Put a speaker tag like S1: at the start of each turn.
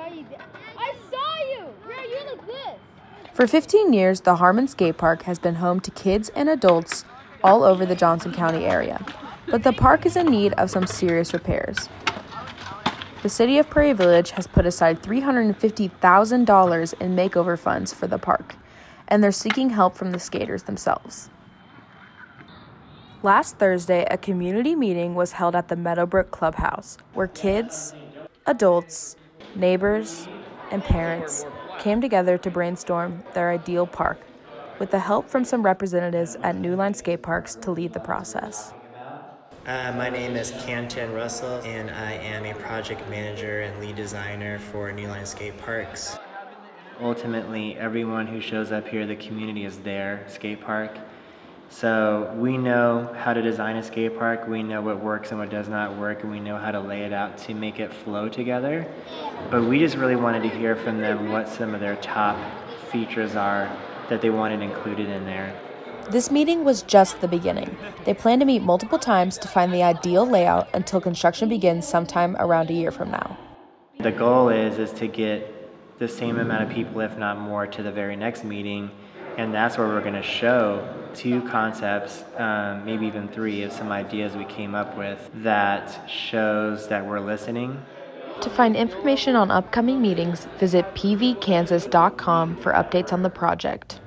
S1: I saw you! Yeah, you look this.
S2: For 15 years, the Harmon Skatepark has been home to kids and adults all over the Johnson County area, but the park is in need of some serious repairs. The city of Prairie Village has put aside $350,000 in makeover funds for the park, and they're seeking help from the skaters themselves. Last Thursday, a community meeting was held at the Meadowbrook clubhouse, where kids, adults, neighbors, and parents came together to brainstorm their ideal park, with the help from some representatives at Line Skateparks to lead the process.
S3: My name is Canton Russell, and I am a project manager and lead designer for Line Skateparks. Ultimately, everyone who shows up here, the community is their skate park. So we know how to design a skate park, we know what works and what does not work, and we know how to lay it out to make it flow together. But we just really wanted to hear from them what some of their top features are that they wanted included in there.
S2: This meeting was just the beginning. They plan to meet multiple times to find the ideal layout until construction begins sometime around a year from now.
S3: The goal is to get the same amount of people, if not more, to the very next meeting, and that's where we're going to show 2 concepts, maybe even 3 of some ideas we came up with that shows that we're listening.
S2: To find information on upcoming meetings, visit pvkansas.com for updates on the project.